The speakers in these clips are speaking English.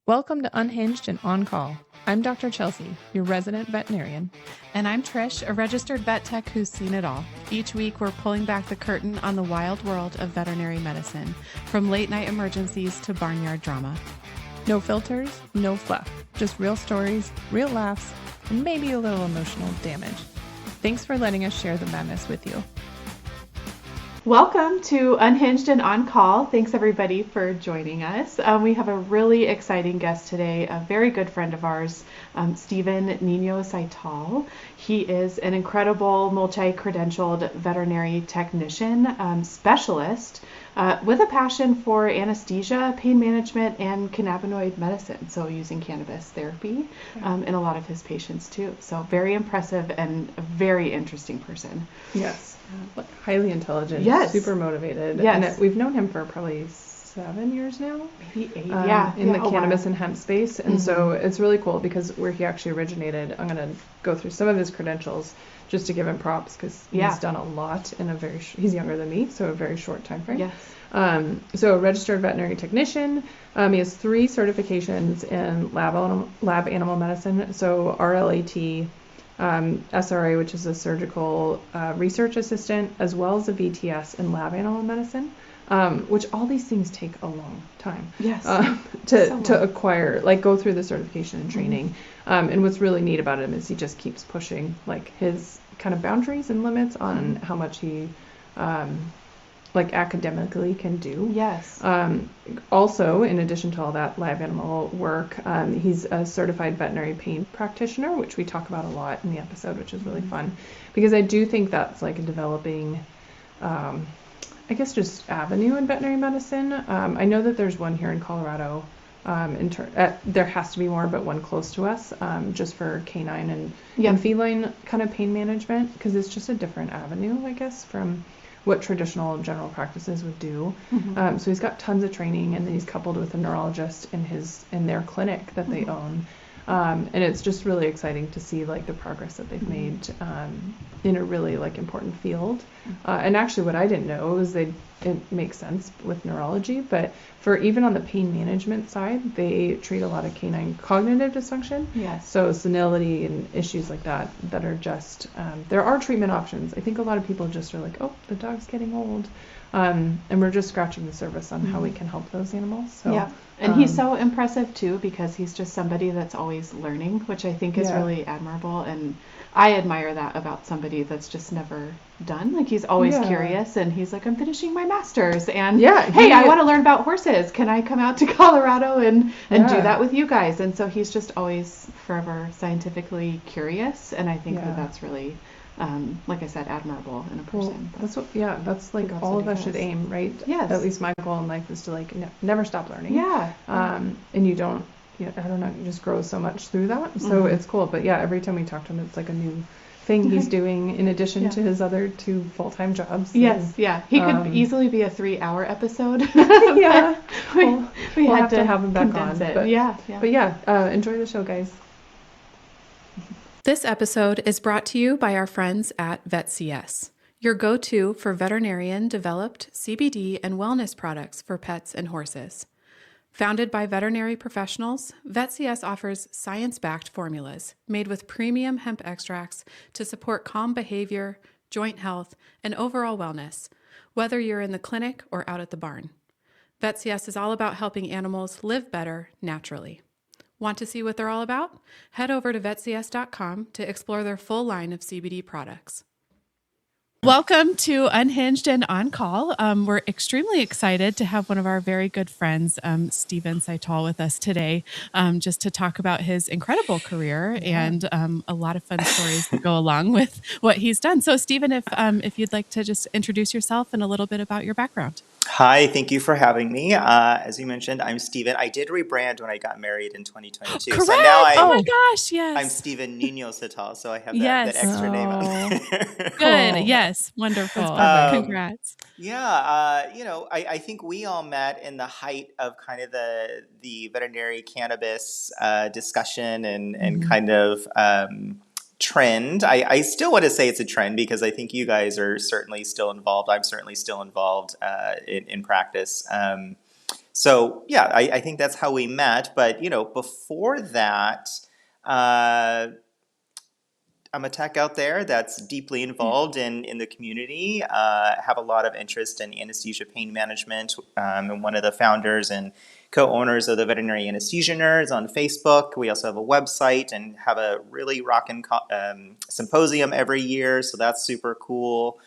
Welcome to Unhinged and On Call. I'm Dr. Chelsea, your resident veterinarian. And I'm Trish, a registered vet tech who's seen it all. Each week, we're pulling back the curtain on the wild world of veterinary medicine, from late-night emergencies to barnyard drama. No filters, no fluff, just real stories, real laughs, and maybe a little emotional damage. Thanks for letting us share the madness with you. Welcome to Unhinged and On Call. Thanks everybody for joining us. We have a really exciting guest today, a very good friend of ours, Stephen Niño Cital. He is an incredible multi-credentialed veterinary technician, specialist, with a passion for anesthesia, pain management, and cannabinoid medicine. So using cannabis therapy in a lot of his patients too. So very impressive and a very interesting person. Yes. Highly intelligent, yes. Super motivated. Yes. And we've known him for probably 7 years now. Maybe 8, in the cannabis and hemp space. And so it's really cool because where he actually originated, I'm going to go through some of his credentials just to give him props because he's done a lot in a he's younger than me, so a very short time frame. Yes. So a registered veterinary technician. He has 3 certifications in lab animal medicine. So RLAT, SRA, which is a surgical research assistant, as well as a VTS in lab animal medicine, which all these things take a long time to acquire, like go through the certification and training. And what's really neat about him is he just keeps pushing like his kind of boundaries and limits on how much he like academically can do. Yes. Also, in addition to all that lab animal work, he's a certified veterinary pain practitioner, which we talk about a lot in the episode, which is really fun because I do think that's like a developing, I guess, just avenue in veterinary medicine. I know that there's one here in Colorado. There has to be more, but one close to us, just for canine and feline kind of pain management, because it's just a different avenue, I guess, from what traditional general practices would do. So he's got tons of training, and then he's coupled with a neurologist in their clinic that they own. And it's just really exciting to see like the progress that they've made in a really like important field. And actually what I didn't know is it makes sense with neurology, but for even on the pain management side, they treat a lot of canine cognitive dysfunction. Yes. So senility and issues like that are just, there are treatment options. I think a lot of people just are like, oh, the dog's getting old. And we're just scratching the surface on how we can help those animals. So, yeah. And he's so impressive too, because he's just somebody that's always learning, which I think is really admirable. And I admire that about somebody that's just never done. Like he's always curious, and he's like, I'm finishing my master's, and hey, I want to learn about horses. Can I come out to Colorado and do that with you guys? And so he's just always forever scientifically curious, and I think that's really, like I said, admirable in a person. Well, that's like all of us should aim, right? Yes. At least my goal in life is to like never stop learning. Yeah. And you don't, I don't know, you just grow so much through that. So it's cool. But yeah, every time we talk to him, it's like a new thing he's doing in addition to his other 2 full-time jobs. Yes. He could easily be a 3-hour episode. We'll have to have him back on. But enjoy the show, guys. This episode is brought to you by our friends at VetCS, your go-to for veterinarian-developed CBD and wellness products for pets and horses. Founded by veterinary professionals, VetCS offers science-backed formulas made with premium hemp extracts to support calm behavior, joint health, and overall wellness, whether you're in the clinic or out at the barn. VetCS is all about helping animals live better naturally. Want to see what they're all about? Head over to vetcs.com to explore their full line of CBD products. Welcome to Unhinged and On Call. We're extremely excited to have one of our very good friends, Stephen Cital, with us today, just to talk about his incredible career and a lot of fun stories that go along with what he's done. So, Stephen, if you'd like to just introduce yourself and a little bit about your background. Hi, thank you for having me. As you mentioned, I'm Stephen. I did rebrand when I got married in 2022. Correct. So now oh my gosh, yes. I'm Stephen Niño Cital, so I have that extra name on there. Good. Yes. Wonderful. Congrats. I think we all met in the height of kind of the veterinary cannabis discussion and kind of trend. I still want to say it's a trend because I think you guys are certainly still involved. I'm certainly still involved in practice. So yeah, I think that's how we met. But before that, I'm a tech out there that's deeply involved in the community. Have a lot of interest in anesthesia pain management. I'm one of the founders and co-owners of the Veterinary Anesthesia Nerds on Facebook. We also have a website and have a really rockin' symposium every year, so that's super cool.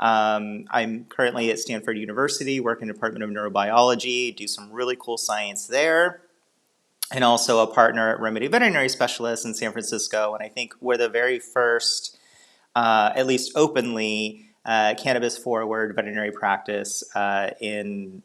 I'm currently at Stanford University, work in the Department of Neurobiology, do some really cool science there. And also a partner at Remedy Veterinary Specialists in San Francisco. And I think we're the very first, at least openly, cannabis forward veterinary practice in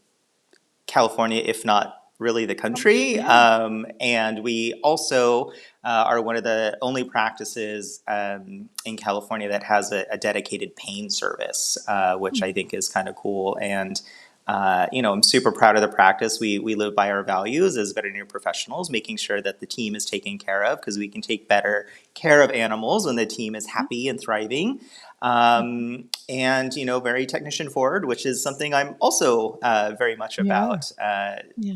California, if not really the country. And we also are one of the only practices in California that has a dedicated pain service, which I think is kind of cool. And I'm super proud of the practice. We live by our values as veterinary professionals, making sure that the team is taken care of, because we can take better care of animals when the team is happy and thriving. And very technician forward, which is something I'm also very much about,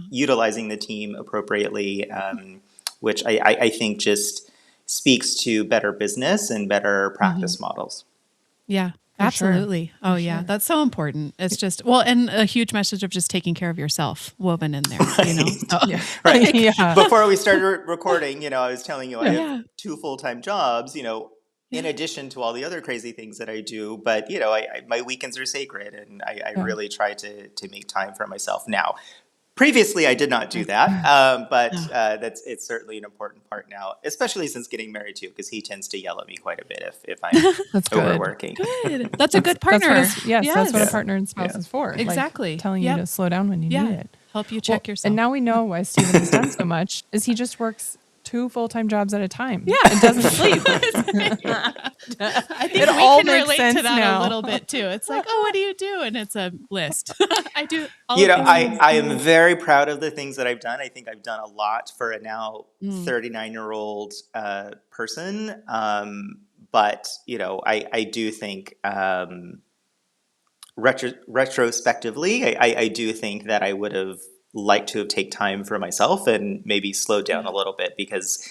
utilizing the team appropriately, which I think just speaks to better business and better practice models. Yeah. For Absolutely. sure. Oh, yeah. That's so important. It's just, well, and a huge message of just taking care of yourself woven in there, So, Right. Yeah. Before we started recording, I was telling you I Yeah. have 2 full-time jobs, in addition to all the other crazy things that I do. But, my weekends are sacred, and I really try to make time for myself now. Previously, I did not do that, but it's certainly an important part now, especially since getting married too, because he tends to yell at me quite a bit if I'm That's good. overworking. Good. That's a good partner. That's what a partner and spouse is for. Exactly. Like, telling you to slow down when you need it. Help you check yourself. And now we know why Steven has done so much, is he just works 2 full-time jobs at a time. Yeah. And doesn't sleep. I think It we all can makes relate sense to that now. a little bit too. It's like, oh, what do you do? And it's a list. I do all I am very proud of the things that I've done. I think I've done a lot for a now 39-year-old person. But, I do think retrospectively, I do think that I would have liked to have taken time for myself and maybe slowed down a little bit, because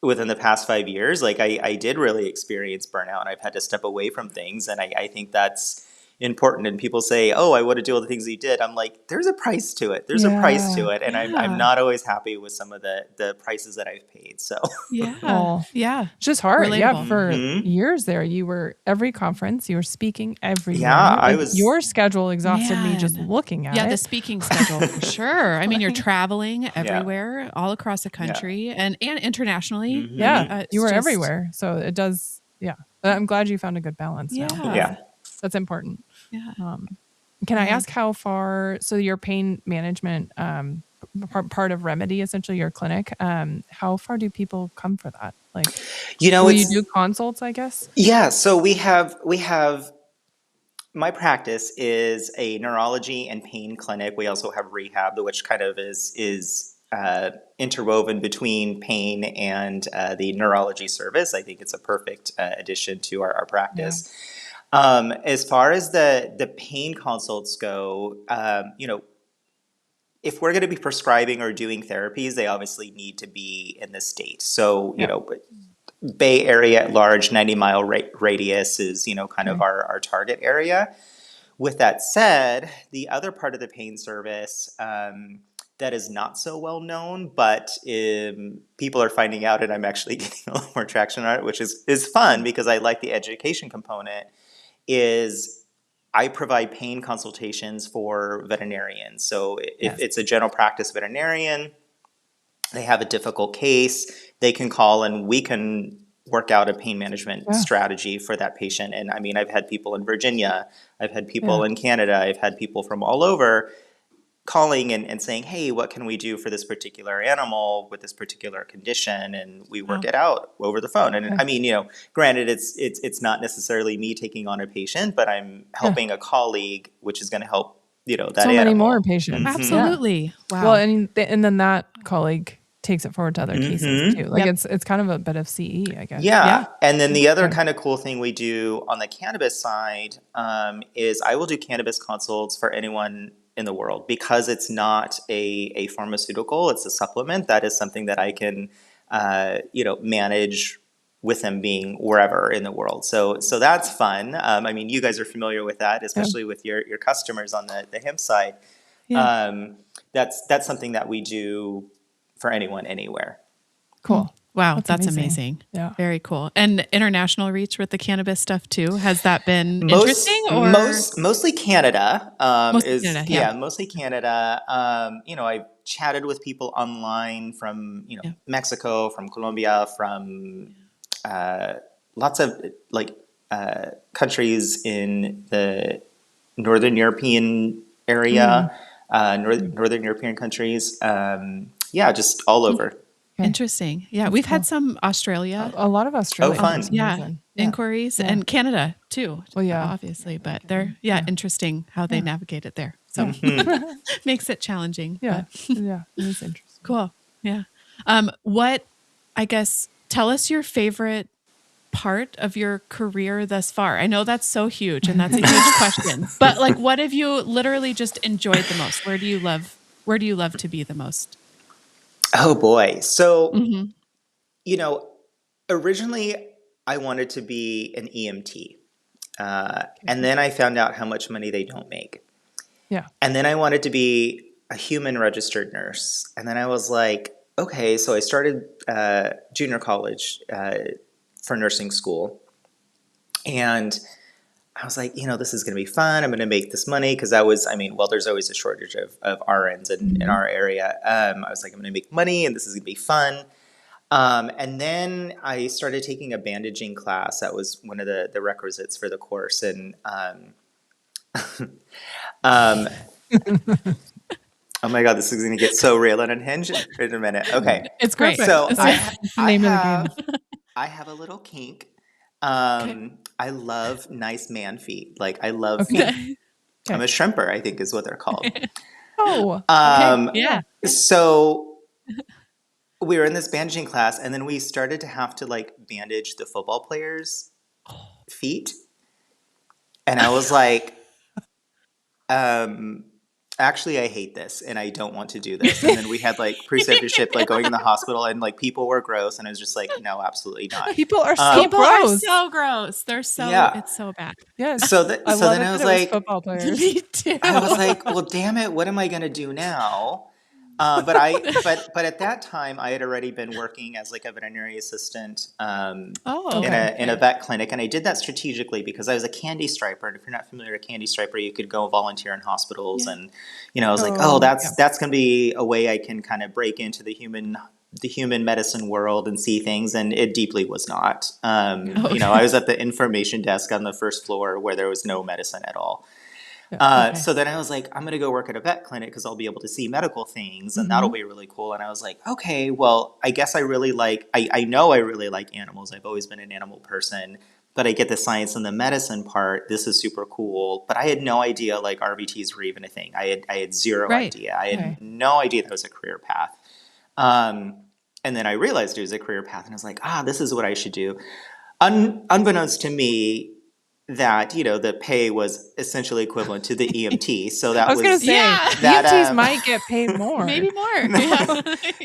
within the past 5 years, like I did really experience burnout, and I've had to step away from things. And I think that's important. And people say, oh, I want to do all the things you did. I'm like, there's a price to it. There's a price to it. And I'm not always happy with some of the prices that I've paid. So It's just hard. Relatable. Yeah. For years there, you were every conference, you were speaking everywhere. Yeah, your schedule exhausted me just looking at it. Yeah, the speaking schedule for sure. I mean, you're traveling everywhere, all across the country and internationally. You were everywhere. So it does. Yeah. But I'm glad you found a good balance now. Yeah. That's important. Yeah. Can I ask how far, so your pain management part of Remedy, essentially your clinic, how far do people come for that? Like, will you do consults, I guess? Yeah. So we have my practice is a neurology and pain clinic. We also have rehab, which kind of is interwoven between pain and the neurology service. I think it's a perfect addition to our practice. As far as the pain consults go, if we're going to be prescribing or doing therapies, they obviously need to be in the state. So, Bay Area at large, 90-mile radius is, kind of our target area. With that said, the other part of the pain service that is not so well known, but people are finding out, and I'm actually getting a little more traction on it, which is fun because I like the education component, is I provide pain consultations for veterinarians. So if it's a general practice veterinarian, they have a difficult case, they can call and we can work out a pain management strategy for that patient. And I mean, I've had people in Virginia, I've had people in Canada, I've had people from all over calling and saying, hey, what can we do for this particular animal with this particular condition? And we work it out over the phone. And I mean, granted, it's not necessarily me taking on a patient, but I'm helping a colleague, which is going to help, that so animal. Many more patients. Absolutely. Wow. Well, and then that colleague takes it forward to other cases too. Like it's kind of a bit of CE, I guess. Yeah. And then the other kind of cool thing we do on the cannabis side is I will do cannabis consults for anyone in the world because it's not a pharmaceutical, it's a supplement. That is something that I can, manage with them being wherever in the world. So that's fun. I mean, you guys are familiar with that, especially with your customers on the hemp side. Yeah. That's something that we do for anyone, anywhere. Cool. Wow, that's amazing. Yeah. Very cool. And international reach with the cannabis stuff too. Has that been interesting or mostly Canada? Mostly Canada, mostly Canada. I've chatted with people online from Mexico, from Colombia, from lots of countries in the Northern European area, Northern European countries. Just all over. Okay. Interesting. Yeah, we've had some Australia. A lot of Australia. Oh, fun. Inquiries and Canada too. Well, obviously, but they're interesting how they navigate it there. So makes it challenging. Yeah, but. yeah, it is interesting. Cool. Yeah. Tell us your favorite part of your career thus far. I know that's so huge and that's a huge question, but like, what have you literally just enjoyed the most? Where do you love to be the most? Oh boy. So, originally I wanted to be an EMT. And then I found out how much money they don't make. Yeah. And then I wanted to be a human registered nurse. And then I was like, okay, so I started junior college for nursing school. And I was like, this is going to be fun. I'm going to make this money because there's always a shortage of RNs in our area. I was like, I'm going to make money and this is going to be fun. And then I started taking a bandaging class. That was one of the requisites for the course. And oh my God, this is going to get so real and unhinged in a minute. Okay. It's great. So I have a little kink. I love nice man feet. Like I love feet. I'm a shrimper, I think is what they're called. Yeah. So we were in this bandaging class and then we started to have to bandage the football players' feet. And I was like, actually, I hate this and I don't want to do this. And then we had preceptorship, going in the hospital and people were gross. And I was just like, no, absolutely not. People are so gross. So gross. They're so, it's so bad. Yes. So then I was like, football players. Me too. I was like, well, damn it. What am I going to do now? But at that time I had already been working as a veterinary assistant in a vet clinic, and I did that strategically because I was a candy striper. And if you're not familiar with a candy striper, you could go volunteer in hospitals, and I was that's going to be a way I can kind of break into the human medicine world and see things, and it deeply was not. I was at the information desk on the first floor where there was no medicine at all. So then I was like, I'm going to go work at a vet clinic because I'll be able to see medical things and that'll be really cool. And I was like, okay, well, I guess I really I know I really like animals. I've always been an animal person, but I get the science and the medicine part. This is super cool. But I had no idea RVTs were even a thing. I had zero idea. I had no idea that was a career path. And then I realized it was a career path and I was like, this is what I should do. Unbeknownst to me, that the pay was essentially equivalent to the EMT. So that I was going to say that EMTs might get paid more, maybe more.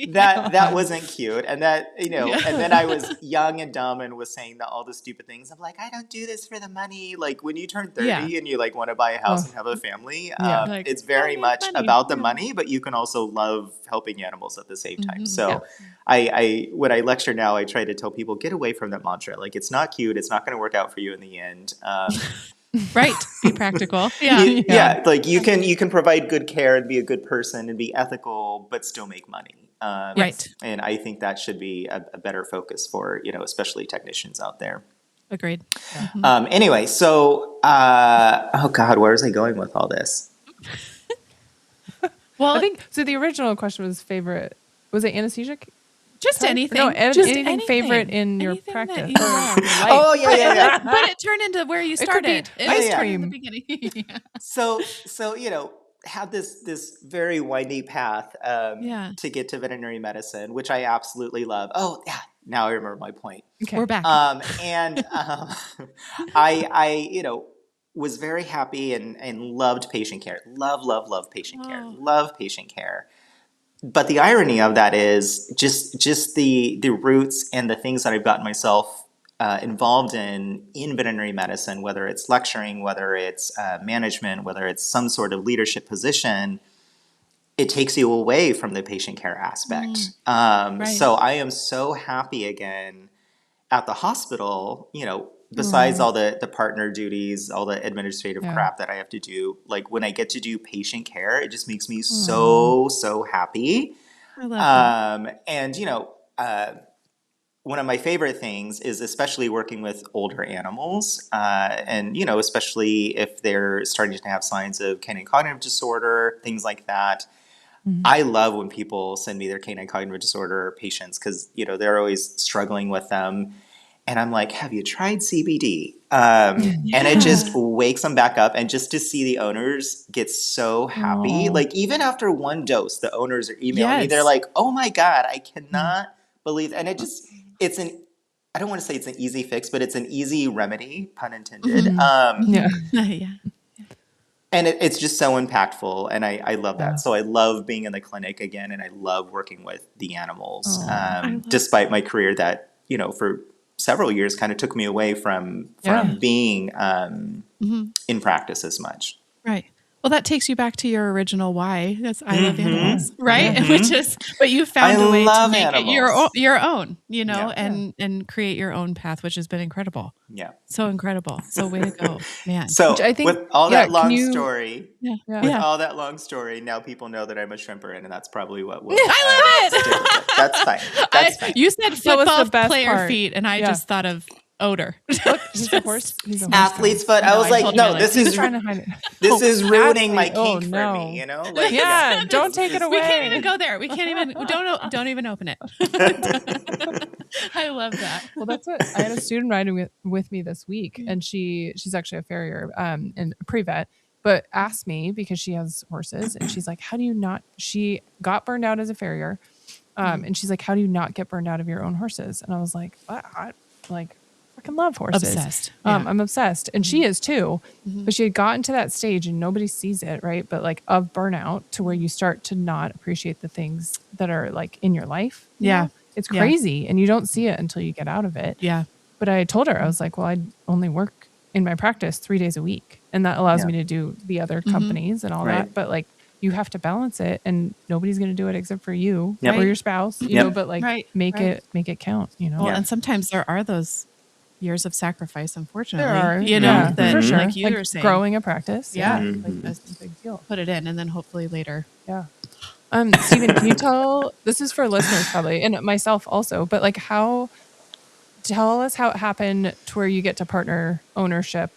That wasn't cute, and that and then I was young and dumb and was saying all the stupid things. I'm like, I don't do this for the money. When you turn 30 and you want to buy a house and have a family, it's very much about the money, but you can also love helping animals at the same time. So when I lecture now, I try to tell people, get away from that mantra. It's not cute. It's not going to work out for you in the end. Right. Be practical. You can provide good care and be a good person and be ethical, but still make money. Right. And I think that should be a better focus for, especially technicians out there. Agreed. Anyway, so, oh God, where was I going with all this? Well, I think, so the original question was favorite, was it anesthesia? Just anything. No, anything favorite in your practice. Yeah. But it turned into where you started. Ice cream. In the beginning. So had this very windy path to get to veterinary medicine, which I absolutely love. Oh yeah, now I remember my point. Okay. We're back. I was very happy and loved patient care. Love patient care. Oh. Love patient care. But the irony of that is just the roots and the things that I've gotten myself involved in veterinary medicine, whether it's lecturing, whether it's management, whether it's some sort of leadership position, it takes you away from the patient care aspect. Right. So I am so happy again at the hospital, besides all the partner duties, all the administrative crap that I have to do, like when I get to do patient care, it just makes me so happy. I love that. And, one of my favorite things is especially working with older animals, and, especially if they're starting to have signs of canine cognitive disorder, things like that. I love when people send me their canine cognitive disorder patients because, they're always struggling with them. And I'm like, have you tried CBD? And it just wakes them back up. And just to see the owners get so happy, like even after one dose, the owners are emailing me. They're like, oh my God, I cannot believe. And I don't want to say it's an easy fix, but it's an easy remedy, pun intended. And it's just so impactful. And I love that. So I love being in the clinic again. And I love working with the animals, despite my career that, for several years kind of took me away from being in practice as much. Right. Well, that takes you back to your original why. That's I love animals, right? Which is, but you found a way to make it your own, and create your own path, which has been incredible. Yeah. So incredible. So way to go, man. So I think, with all that long story, all that long story, now people know that I'm a shrimper, and that's probably what will. I love it. That's fine. That's fine. You said football player part. feet, and I just thought of odor. Look, he's a horse. He's a horse athlete's foot. I was like, no, this is trying to hide it. This is ruining my kink for me. Like, don't take it away. We can't even go there. We can't even. Don't even open it. I love that. Well, that's it. I had a student riding with me this week, and she's actually a farrier and a pre-vet, but asked me because she has horses, and she's like, how do you not? She got burned out as a farrier, and she's like, how do you not get burned out of your own horses? And I was like, I fucking love horses. Obsessed. I'm obsessed. And she is too. But she had gotten to that stage and nobody sees it, right? But like of burnout to where you start to not appreciate the things that are like in your life. Yeah. It's crazy. And you don't see it until you get out of it. Yeah. But I told her, I was like, well, I only work in my practice 3 days a week. And that allows me to do the other companies and all that. But like, you have to balance it, and nobody's going to do it except for you or your spouse, you know, but like make it count, Well, and sometimes there are those years of sacrifice, unfortunately, there are, that for sure. like you like were saying, growing a practice. Like, that's a big deal. put it in, and then hopefully later. Yeah. Stephen, can you this is for listeners probably, and myself also, but like tell us how it happened to where you get to partner ownership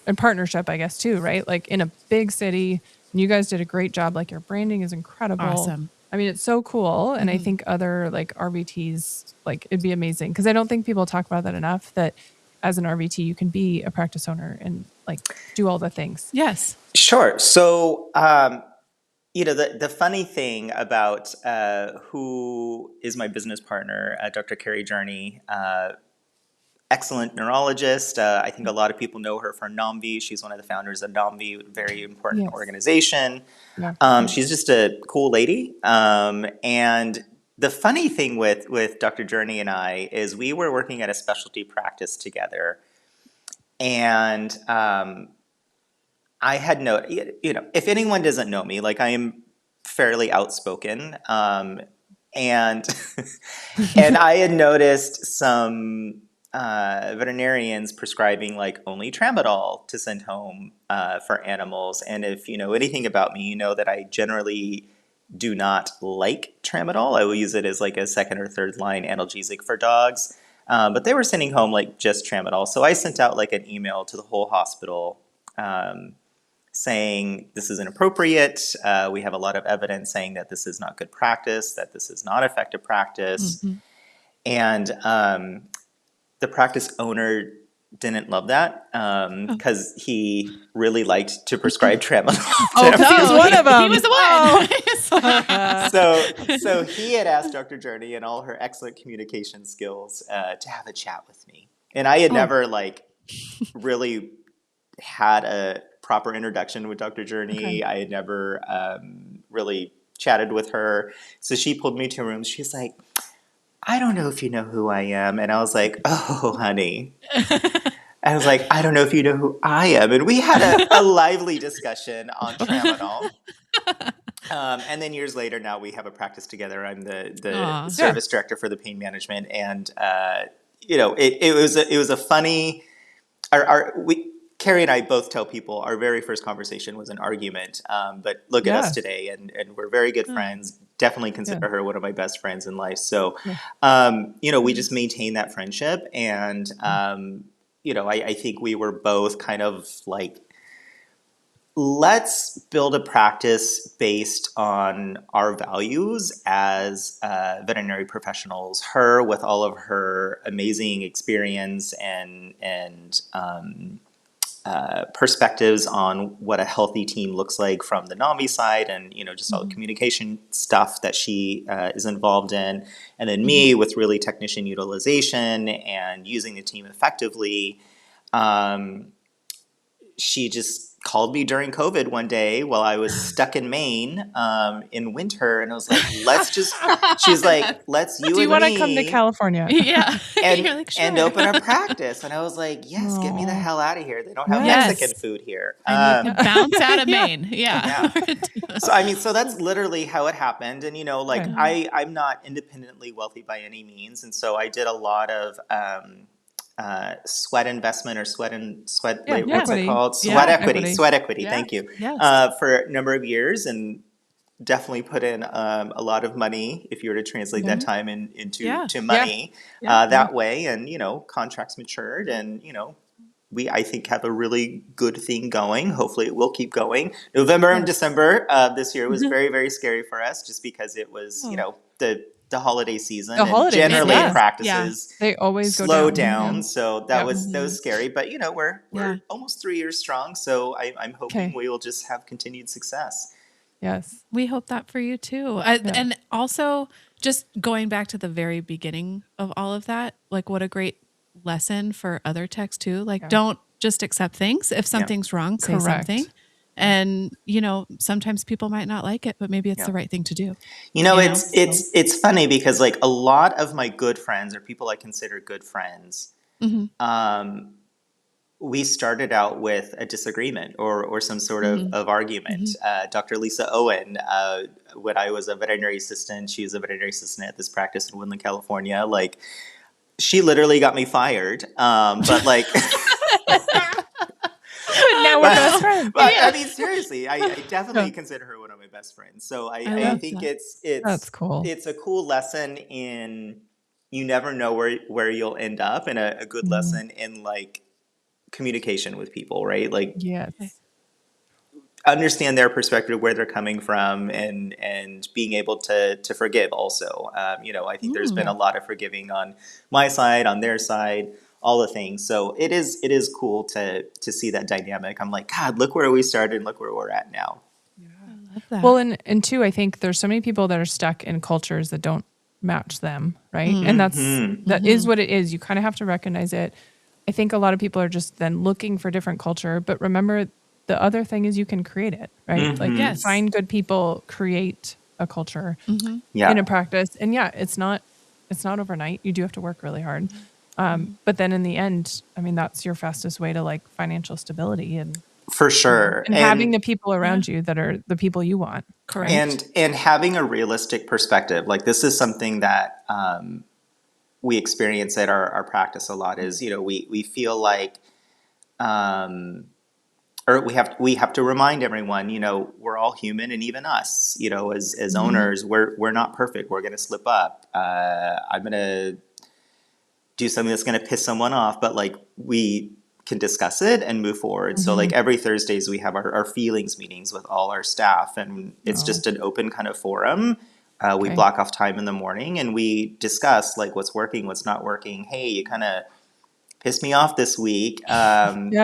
and partnership, I guess too, right? Like in a big city, and you guys did a great job. Like your branding is incredible. Awesome. I mean, it's so cool. And I think other like RVTs, like it'd be amazing. Because I don't think people talk about that enough, that as an RVT, you can be a practice owner and like do all the things. Yes. Sure. So, the funny thing about who is my business partner, Dr. Carrie Journey, excellent neurologist. I think a lot of people know her for NOMV. She's one of the founders of NOMV, very important organization. Yeah. She's just a cool lady. And the funny thing with Dr. Journey and I is we were working at a specialty practice together. And I had if anyone doesn't know me, like I am fairly outspoken. And and I had noticed some veterinarians prescribing like only tramadol to send home for animals. And if you know anything about me, you know that I generally do not like tramadol. I will use it as like a second or third line analgesic for dogs. But they were sending home like just tramadol. So I sent out like an email to the whole hospital saying this is inappropriate. We have a lot of evidence saying that this is not good practice, that this is not effective practice. And the practice owner didn't love that because he really liked to prescribe tramadol. He was one of them. He was the one. So he had asked Dr. Journey and all her excellent communication skills to have a chat with me. And I had never like really had a proper introduction with Dr. Journey. I had never really chatted with her. So she pulled me to a room. She's like, I don't know if you know who I am. And I was like, oh, honey. I was like, I don't know if you know who I am. And we had a lively discussion on tramadol. And then years later, now we have a practice together. I'm the service director for the pain management. And, it was a funny, Carrie and I both tell people our very first conversation was an argument. But look at us today, and we're very good friends. Definitely consider her one of my best friends in life. So, we just maintain that friendship. And, I think we were both kind of like, let's build a practice based on our values as veterinary professionals. Her with all of her amazing experience and perspectives on what a healthy team looks like from the NAMI side, and just all the communication stuff that she is involved in, and then me with really technician utilization and using the team effectively. She just called me during COVID one day while I was stuck in Maine in winter, and I was like, she's like, let's you and me. Do you want to come to California? Yeah. And, You're like, sure. and open a practice. And I was like, yes, get me the hell out of here. They don't have Yes. Mexican food here. I need to bounce out of Maine. Yeah. So that's literally how it happened. And, I'm not independently wealthy by any means. And so I did a lot of sweat investment or what's it called? Sweat equity. Yeah. Thank you. Yes. For a number of years, and definitely put in a lot of money if you were to translate that time into money that way. And, contracts matured, and, we, I think, have a really good thing going. Hopefully it will keep going. November and December this year was very, very scary for us, just because it was, the holiday season, and generally practices they always slow down. So that was scary, but we're almost 3 years strong. So I'm hoping we will just have continued success. Yes. We hope that for you too. And also, just going back to the very beginning of all of that, like, what a great lesson for other techs too. Like, don't just accept things. If something's wrong, say something. And, sometimes people might not like it, but maybe it's the right thing to do. It's funny because, like, a lot of my good friends, or people I consider good friends, we started out with a disagreement or some sort of argument. Dr. Lisa Owen, when I was a veterinary assistant, she was a veterinary assistant at this practice in Woodland, California. Like, she literally got me fired. But like, now we're best friends. But I mean, seriously, I definitely consider her one of my best friends. So I think that's cool. It's a cool lesson in, you never know where you'll end up, and a good lesson in, like, communication with people, right? Like, understand their perspective, where they're coming from, and being able to forgive also. I think there's been a lot of forgiving on my side, on their side, all the things. So it is cool to see that dynamic. I'm like, God, look where we started and look where we're at now. I love that. Well, and two, I think there's so many people that are stuck in cultures that don't match them, right? And that is what it is. You kind of have to recognize it. I think a lot of people are just then looking for different culture, but remember, the other thing is you can create it, right? Like, find good people, create a culture in a practice. And it's not overnight. You do have to work really hard. But then in the end, I mean, that's your fastest way to, like, financial stability, and for sure. And having the people around you that are the people you want. Correct. And having a realistic perspective. Like, this is something that we experience at our practice a lot, is, we feel like, or we have to remind everyone, we're all human, and even us, as owners, we're not perfect. We're going to slip up. I'm going to do something that's going to piss someone off, but, like, we can discuss it and move forward. So, like, every Thursdays we have our feelings meetings with all our staff, and it's just an open kind of forum. We block off time in the morning, and we discuss, like, what's working, what's not working. Hey, you kind of pissed me off this week. And,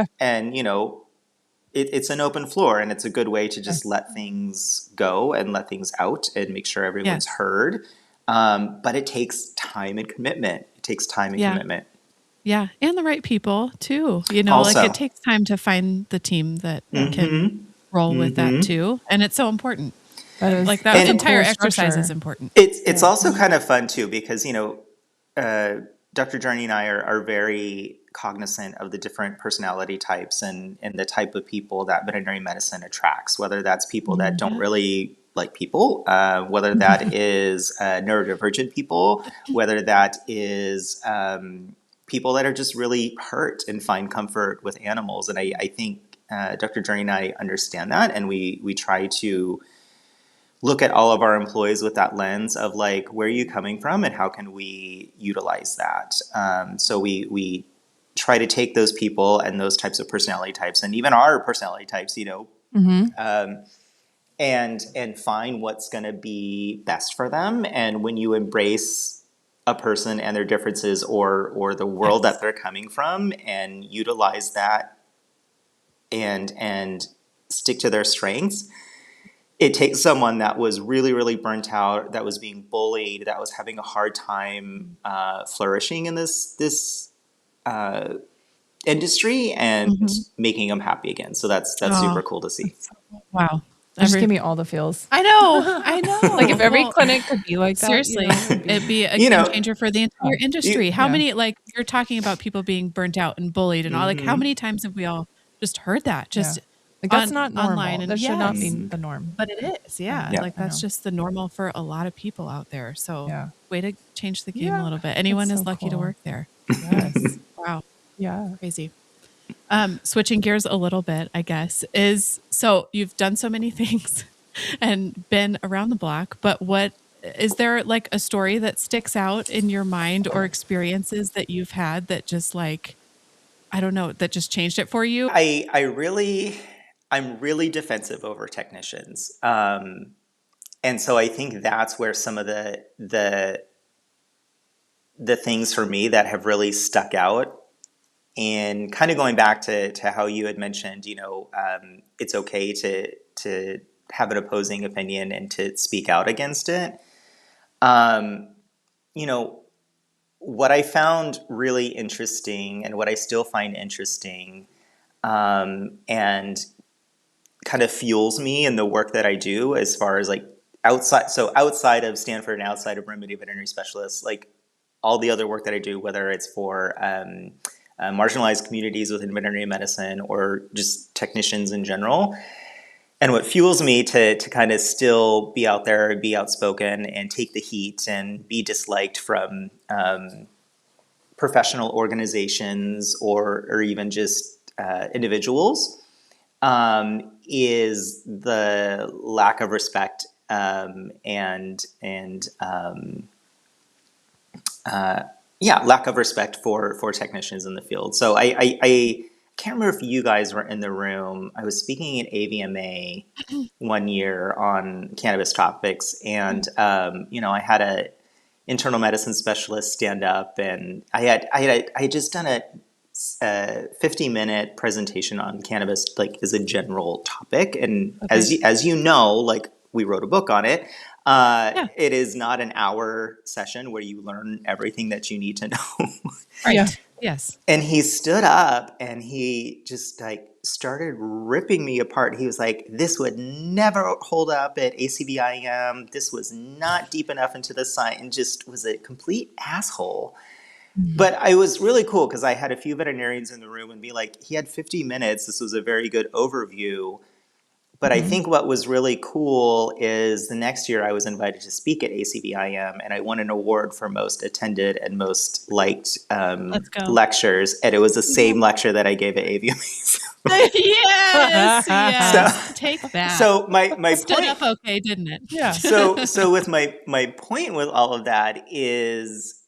it's an open floor, and it's a good way to just let things go and let things out and make sure everyone's heard. But it takes time and commitment. Yeah. And the right people too. Like Also. it takes time to find the team that can roll with that too. And it's so important. That is Like that And- entire cool exercise structure. is important. It's also kind of fun too because Dr. Journey and I are very cognizant of the different personality types and the type of people that veterinary medicine attracts, whether that's people that don't really like people, whether that is neurodivergent people, whether that is people that are just really hurt and find comfort with animals. And I think Dr. Journey and I understand that, and we try to look at all of our employees with that lens of like, where are you coming from and how can we utilize that? So we try to take those people and those types of personality types and even our personality types, and find what's going to be best for them. And when you embrace a person and their differences or the world that they're coming from and utilize that and stick to their strengths, it takes someone that was really, really burnt out, that was being bullied, that was having a hard time flourishing in this industry and making them happy again. So that's super cool to see. Wow. Just give me all the feels. I know. Like if every clinic could be like that. Seriously, it'd be a game changer for the entire industry. How many, like you're talking about people being burnt out and bullied and all, like how many times have we all just heard that? Just like that's not normal. Online and that should not be the norm. But it is, like that's just the normal for a lot of people out there. So way to change the game a little bit. Anyone is lucky to work there. Yes. Wow. Yeah. Crazy. Switching gears a little bit, I guess, so you've done so many things and been around the block, but what is there like a story that sticks out in your mind or experiences that you've had that just like, I don't know, that just changed it for you? I'm really defensive over technicians. And so I think that's where some of the things for me that have really stuck out. And kind of going back to how you had mentioned, it's okay to have an opposing opinion and to speak out against it. What I found really interesting and what I still find interesting and kind of fuels me in the work that I do as far as like outside of Stanford and outside of Remedy Veterinary Specialists, like all the other work that I do, whether it's for marginalized communities within veterinary medicine or just technicians in general. And what fuels me to kind of still be out there, be outspoken and take the heat and be disliked from professional organizations or even just individuals is the lack of respect lack of respect for technicians in the field. So I can't remember if you guys were in the room. I was speaking at AVMA one year on cannabis topics, and I had a internal medicine specialist stand up, and I had just done a 50-minute presentation on cannabis, like as a general topic, and as you know, like we wrote a book on it. It is not an hour session where you learn everything that you need to know. Right. Yeah. Yes. And he stood up and he just like started ripping me apart. He was like, this would never hold up at ACBIM. This was not deep enough into the science, and just was a complete asshole. Mm-hmm. But I was really cool because I had a few veterinarians in the room and be like, he had 50 minutes. This was a very good overview. But I think what was really cool is the next year I was invited to speak at ACBIM, and I won an award for most attended and most liked lectures. And it was the same lecture that I gave at AVMA. Yes. Take that. So my stood point, up okay, didn't it? Yeah. So with my point with all of that is,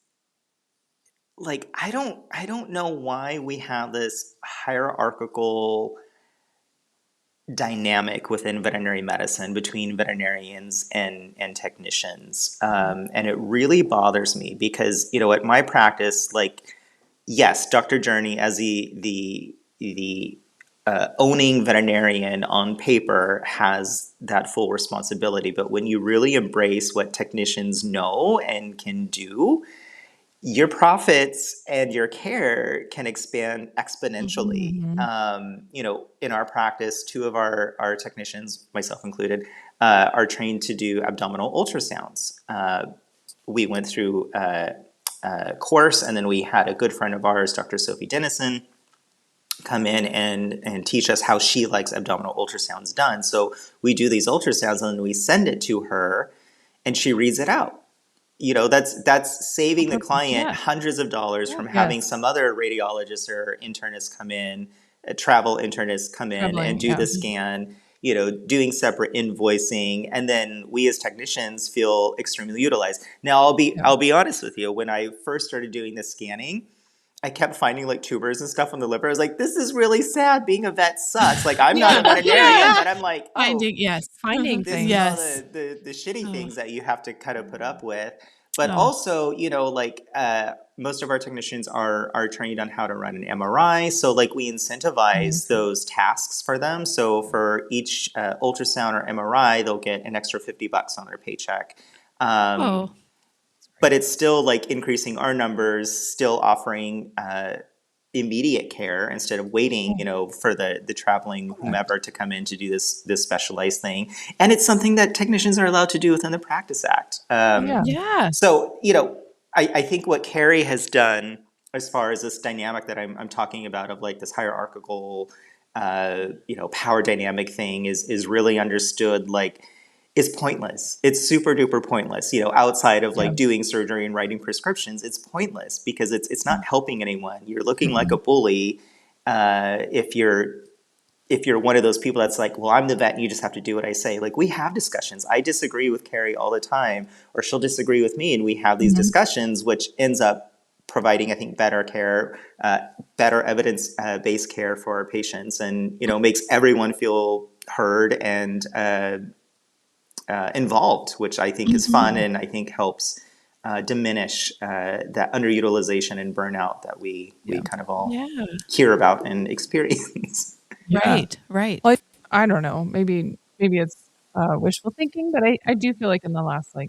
like, I don't know why we have this hierarchical dynamic within veterinary medicine between veterinarians and technicians. And it really bothers me because, at my practice, like, yes, Dr. Journey as the owning veterinarian on paper has that full responsibility. But when you really embrace what technicians know and can do, your profits and your care can expand exponentially. In our practice, two of our technicians, myself included, are trained to do abdominal ultrasounds. We went through a course, and then we had a good friend of ours, Dr. Sophie Dennison, come in and teach us how she likes abdominal ultrasounds done. So we do these ultrasounds, and then we send it to her, and she reads it out. That's saving the client hundreds of dollars from having some other radiologist or internist come in, travel internists come in and do the scan, doing separate invoicing. And then we as technicians feel extremely utilized. Now, I'll be honest with you. When I first started doing the scanning, I kept finding like tumors and stuff on the liver. I was like, this is really sad. Being a vet sucks. Like, I'm not a veterinarian, but I'm like, finding Finding this things. is all the shitty things that you have to kind of put up with. But also, most of our technicians are trained on how to run an MRI. So like we incentivize those tasks for them. So for each ultrasound or MRI, they'll get an extra $50 on their paycheck. But it's still like increasing our numbers, still offering immediate care instead of waiting, for the traveling whomever to come in to do this specialized thing. And it's something that technicians are allowed to do within the Practice Act. So, I think what Carrie has done as far as this dynamic that I'm talking about of like this hierarchical, power dynamic thing is really understood, like, is pointless. It's super duper pointless, outside of like doing surgery and writing prescriptions. It's pointless because it's not helping anyone. You're looking like a bully if you're one of those people that's like, well, I'm the vet and you just have to do what I say. Like, we have discussions. I disagree with Carrie all the time, or she'll disagree with me, and we have these discussions, which ends up providing, I think, better care, better evidence-based care for our patients, and makes everyone feel heard and involved, which I think is fun, and I think helps diminish that underutilization and burnout that we kind of all hear about and experience. Right. Well, I don't know. Maybe it's wishful thinking, but I do feel like in the last 5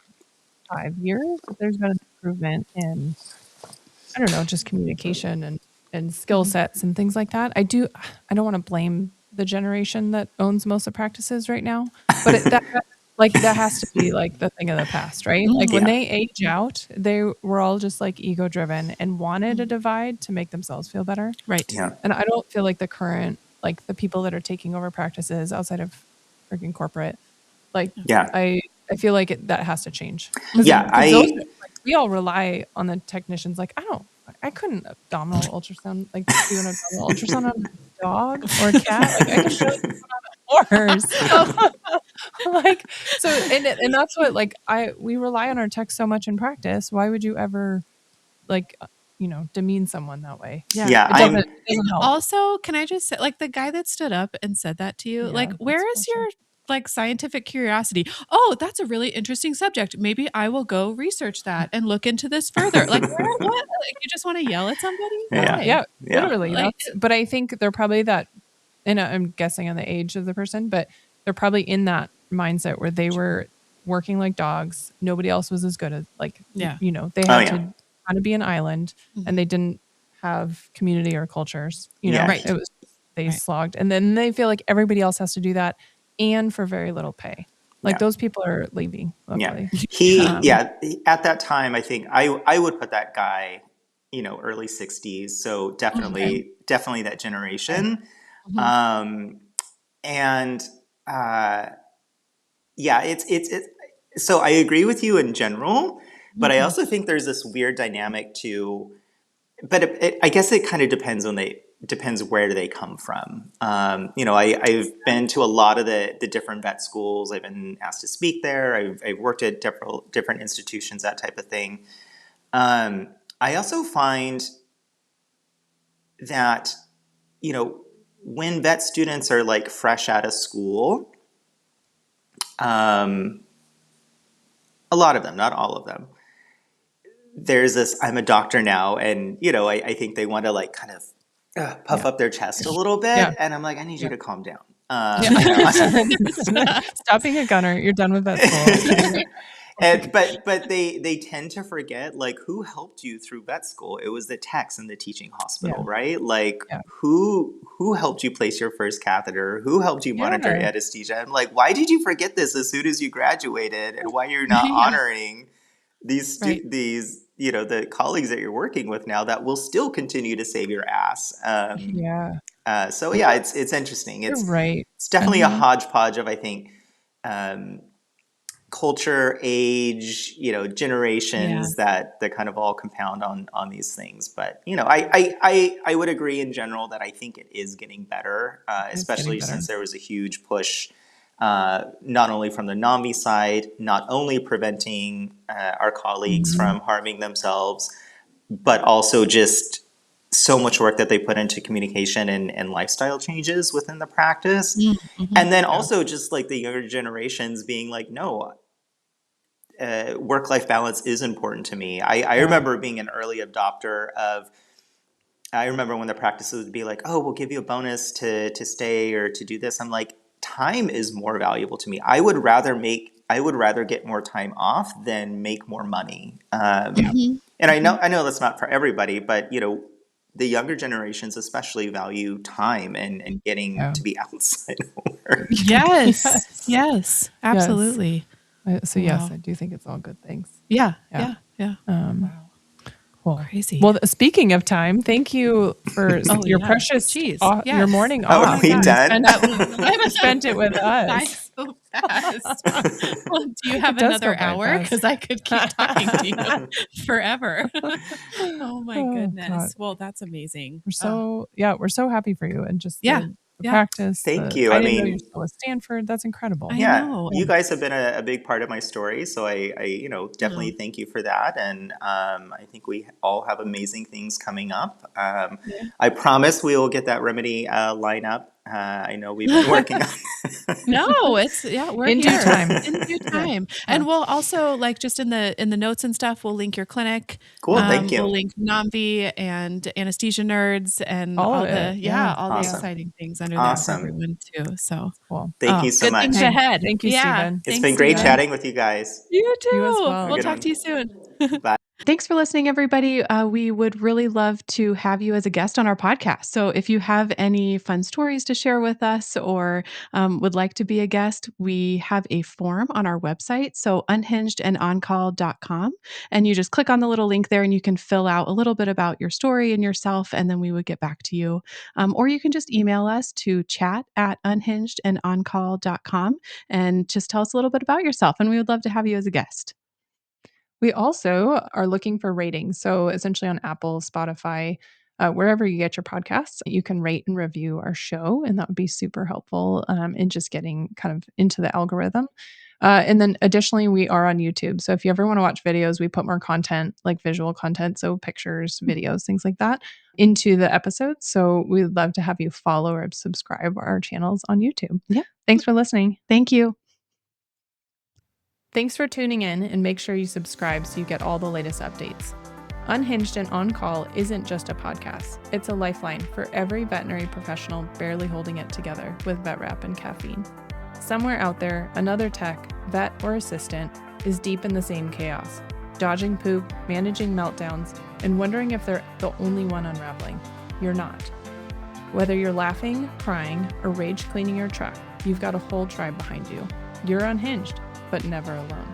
years that there's been an improvement in, I don't know, just communication and skill sets and things like that. I don't want to blame the generation that owns most of the practices right now, but that has to be the thing of the past, right? When they age out, they were all just ego driven and wanted a divide to make themselves feel better. Right. Yeah. And I don't feel like the current, the people that are taking over practices outside of freaking corporate, I feel like that has to change. We all rely on the technicians. I couldn't abdominal ultrasound, do an abdominal ultrasound on a dog or a cat. I could do it on a horse. So, and that's what, we rely on our tech so much in practice. Why would you ever, demean someone that way? Yeah. It doesn't help. Also, can I just say, the guy that stood up and said that to you, where is your scientific curiosity? Oh, that's a really interesting subject. Maybe I will go research that and look into this further. What? You just want to yell at somebody? Yeah, literally. But I think they're probably that, and I'm guessing on the age of the person, but they're probably in that mindset where they were working like dogs. Nobody else was as good as they had to kind of be an island, and they didn't have community or cultures. It was they slogged, and then they feel like everybody else has to do that, and for very little pay. Those people are leaving. Luckily. Yeah. At that time, I think I would put that guy, early 60s. So definitely that generation. It's so I agree with you in general, but I also think there's this weird dynamic too. But I guess it kind of depends where they come from. I've been to a lot of the different vet schools. I've been asked to speak there. I've worked at different institutions, that type of thing. I also find that, when vet students are fresh out of school, a lot of them, not all of them, there's this, I'm a doctor now. And, I think they want to kind of puff up their chest a little bit. Yeah. And I'm like, I need you to calm down. Stop being a gunner. You're done with vet school. but they tend to forget, like, who helped you through vet school? It was the techs in the teaching hospital, Yeah. right? Like, Yeah. who helped you place your first catheter? Who helped you monitor Yeah. anesthesia? I'm like, why did you forget this as soon as you graduated, and why you're not Yeah. honoring these Right. these the colleagues that you're working with now that will still continue to save your ass. Yeah. So yeah, it's interesting. You're right. It's definitely a Mhm. hodgepodge of, I think, culture, age, generations that kind of all compound on these things. But I would agree in general that I think it is getting better, It's getting especially better. since there was a huge push, not only from the NAMI side, not only preventing our colleagues from harming themselves, but also just so much work that they put into communication and lifestyle changes within the practice. Mm-hmm. And then also just like the younger generations being like, no, work-life balance is important to me. I remember being an early adopter of, I remember when the practices would be like, oh, we'll give you a bonus to stay or to do this. I'm like, time is more valuable to me. I would rather get more time off than make more money. Mm-hmm. And I know that's not for everybody, but the younger generations especially value time and getting to be outside of work. Yes. Yes. Absolutely. So yes, Wow. I do think it's all good things. Yeah. Yeah. Yeah. Cool. Crazy. Well, speaking of time, thank you for your precious Jeez. your Yes. morning Oh, off. are we done? You spent it with us. So fast. Well, do you have It does another go by hour? fast. Because I could keep talking to you forever. Oh my goodness. God. Well, that's amazing. We're so happy for you and just Yeah. the practice. Thank you. I I didn't know mean, you're still at Stanford. That's incredible. I yeah, know. you guys have been a big part of my story, so I definitely Oh. thank you for that. And I think we all have amazing things coming up. I promise we will get that remedy line up. I know we've been working on No, we're In due here. time. In due time. And we'll also, like, just in the notes and stuff, we'll link your clinic. Cool, thank you. We'll link NAMV and Anesthesia Nerds and All all of the it. Yeah. all the Awesome. exciting things under there for everyone too. So Cool. Thank you so good much. things ahead. Thank you, Yeah. Stephen. It's Thanks, been great Stephen. chatting with you guys. You too. You as well. We'll Good talk one. to you soon. Bye. Thanks for listening, everybody. We would really love to have you as a guest on our podcast. So if you have any fun stories to share with us or would like to be a guest, we have a form on our website. So unhingedandOnCall.com. And you just click on the little link there and you can fill out a little bit about your story and yourself, and then we would get back to you. Or you can just email us to chat@unhingedandOnCall.com and just tell us a little bit about yourself. And we would love to have you as a guest. We also are looking for ratings. So essentially on Apple, Spotify, wherever you get your podcasts, you can rate and review our show, and that would be super helpful in just getting kind of into the algorithm. And then additionally, we are on YouTube. So if you ever want to watch videos, we put more content, like visual content, so pictures, videos, things like that, into the episodes. So we'd love to have you follow or subscribe our channels on YouTube. Yeah. Thanks for listening. Thank you. Thanks for tuning in, and make sure you subscribe so you get all the latest updates. Unhinged and On Call isn't just a podcast. It's a lifeline for every veterinary professional barely holding it together with vet wrap and caffeine. Somewhere out there, another tech, vet, or assistant is deep in the same chaos, dodging poop, managing meltdowns, and wondering if they're the only one unraveling. You're not. Whether you're laughing, crying, or rage cleaning your truck, you've got a whole tribe behind you. You're unhinged, but never alone.